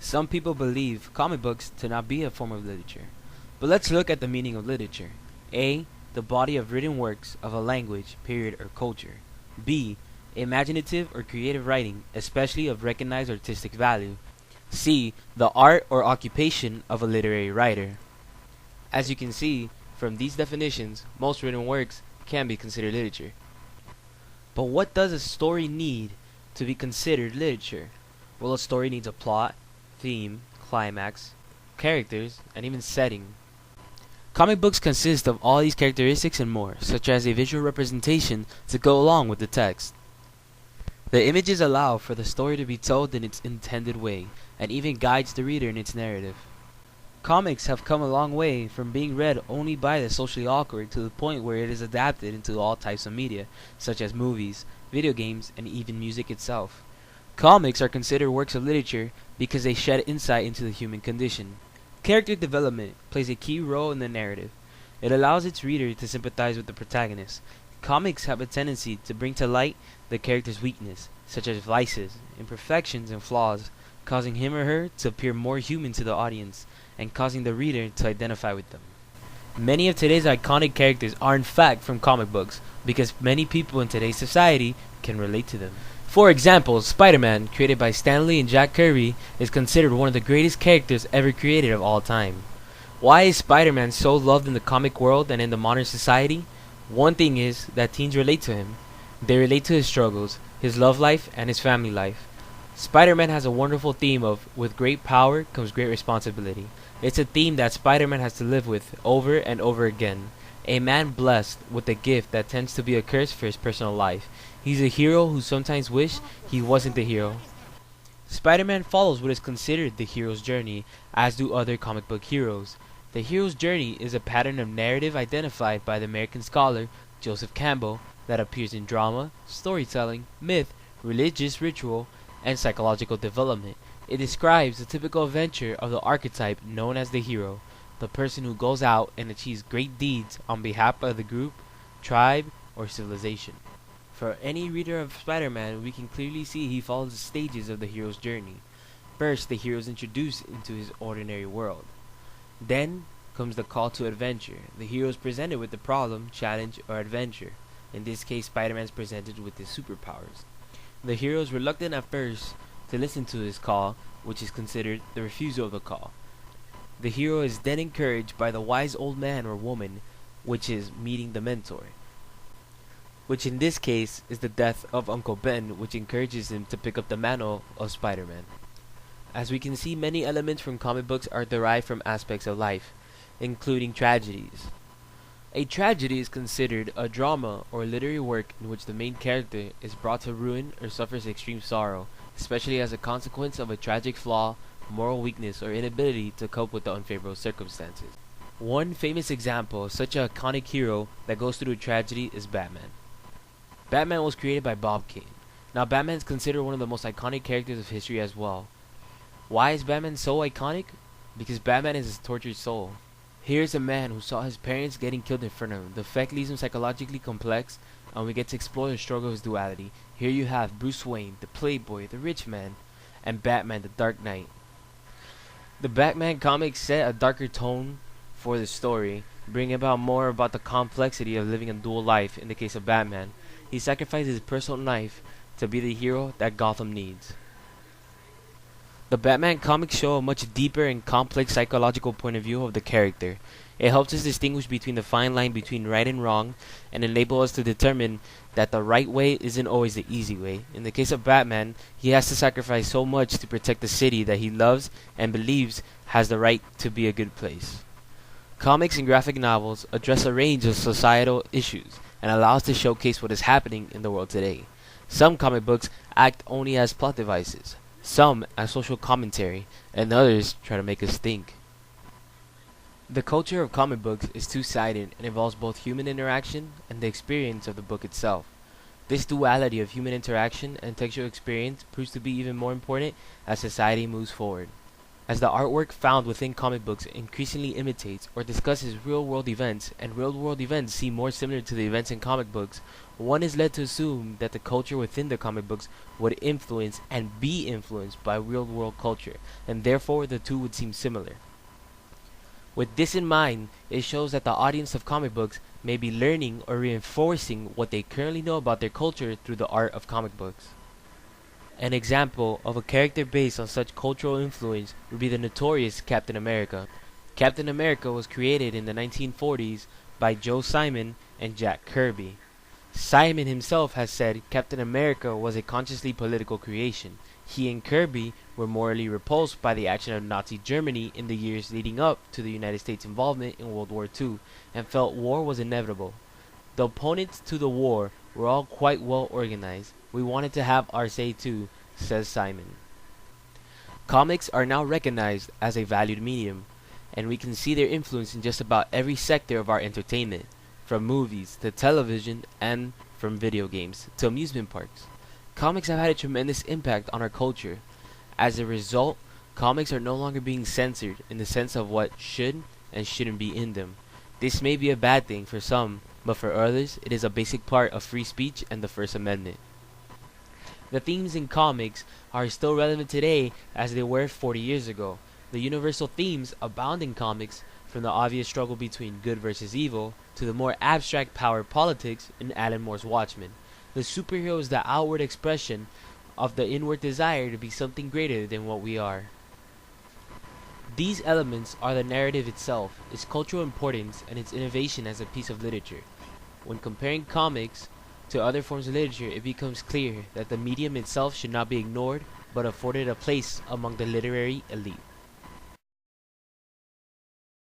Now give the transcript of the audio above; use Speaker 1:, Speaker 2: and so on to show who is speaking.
Speaker 1: Some people believe comic books to not be a form of literature. But let's look at the meaning of literature. A. The body of written works of a language, period, or culture. B. Imaginative or creative writing, especially of recognized artistic value. C. The art or occupation of a literary writer. As you can see from these definitions, most written works can be considered literature. But what does a story need to be considered literature? Well, a story needs a plot, theme, climax, characters, and even setting. Comic books consist of all these characteristics and more, such as a visual representation to go along with the text. The images allow for the story to be told in its intended way, and even guides the reader in its narrative. Comics have come a long way from being read only by the socially awkward to the point where it is adapted into all types of media, such as movies, video games, and even music itself. Comics are considered works of literature because they shed insight into the human condition. Character development plays a key role in the narrative. It allows its reader to sympathize with the protagonist. Comics have a tendency to bring to light the character's weakness, such as vices, imperfections, and flaws, causing him or her to appear more human to the audience, and causing the reader to identify with them. Many of today's iconic characters are in fact from comic books, because many people in today's society can relate to them. For example, Spider-Man, created by Stan Lee and Jack Kirby, is considered one of the greatest characters ever created of all time. Why is Spider-Man so loved in the comic world and in the modern society? One thing is that teens relate to him. They relate to his struggles, his love life, and his family life. Spider-Man has a wonderful theme of, with great power comes great responsibility. It's a theme that Spider-Man has to live with over and over again. A man blessed with a gift that tends to be a curse for his personal life. He's a hero who sometimes wish he wasn't the hero. Spider-Man follows what is considered the hero's journey, as do other comic book heroes. The hero's journey is a pattern of narrative identified by the American scholar Joseph Campbell that appears in drama, storytelling, myth, religious ritual, and psychological development. It describes the typical adventure of the archetype known as the hero, the person who goes out and achieves great deeds on behalf of the group, tribe, or civilization. For any reader of Spider-Man, we can clearly see he follows the stages of the hero's journey. First, the hero is introduced into his ordinary world. Then comes the call to adventure. The hero is presented with the problem, challenge, or adventure. In this case, Spider-Man is presented with his superpowers. The hero is reluctant at first to listen to his call, which is considered the refusal of the call. The hero is then encouraged by the wise old man or woman, which is meeting the mentor, which in this case is the death of Uncle Ben, which encourages him to pick up the mantle of Spider-Man. As we can see, many elements from comic books are derived from aspects of life, including tragedies. A tragedy is considered a drama or literary work in which the main character is brought to ruin or suffers extreme sorrow, especially as a consequence of a tragic flaw, moral weakness, or inability to cope with the unfavorable circumstances. One famous example of such an iconic hero that goes through a tragedy is Batman. Batman was created by Bob Kane. Now, Batman is considered one of the most iconic characters of history as well. Why is Batman so iconic? Because Batman is his tortured soul. Here's a man who saw his parents getting killed in front of him. The effect leaves him psychologically complex, and we get to explore the struggle of his duality. Here you have Bruce Wayne, the playboy, the rich man, and Batman, the Dark Knight. The Batman comics set a darker tone for the story, bringing about more about the complexity of living a dual life. In the case of Batman, he sacrifices his personal life to be the hero that Gotham needs. The Batman comics show a much deeper and complex psychological point of view of the character. It helps us distinguish between the fine line between right and wrong, and enable us to determine that the right way isn't always the easy way. In the case of Batman, he has to sacrifice so much to protect the city that he loves and believes has the right to be a good place. Comics and graphic novels address a range of societal issues and allow us to showcase what is happening in the world today. Some comic books act only as plot devices, some as social commentary, and others try to make us think. The culture of comic books is two-sided and involves both human interaction and the experience of the book itself. This duality of human interaction and textual experience proves to be even more important as society moves forward. As the artwork found within comic books increasingly imitates or discusses real-world events, and real-world events seem more similar to the events in comic books, one is led to assume that the culture within the comic books would influence and be influenced by real-world culture, and therefore the two would seem similar. With this in mind, it shows that the audience of comic books may be learning or reinforcing what they currently know about their culture through the art of comic books. An example of a character based on such cultural influence would be the notorious Captain America. Captain America was created in the 1940s by Joe Simon and Jack Kirby. Simon himself has said Captain America was a consciously political creation. He and Kirby were morally repulsed by the action of Nazi Germany in the years leading up to the United States' involvement in World War II, and felt war was inevitable. The opponents to the war were all quite well organized. We wanted to have our say too, says Simon. Comics are now recognized as a valued medium, and we can see their influence in just about every sector of our entertainment, from movies to television and from video games to amusement parks. Comics have had a tremendous impact on our culture. As a result, comics are no longer being censored in the sense of what should and shouldn't be in them. This may be a bad thing for some, but for others, it is a basic part of free speech and the First Amendment. The themes in comics are still relevant today as they were 40 years ago. The universal themes abound in comics, from the obvious struggle between good versus evil to the more abstract power politics in Alan Moore's Watchmen. The superhero is the outward expression of the inward desire to be something greater than what we are. These elements are the narrative itself, its cultural importance, and its innovation as a piece of literature. When comparing comics to other forms of literature, it becomes clear that the medium itself should not be ignored, but afforded a place among the literary elite.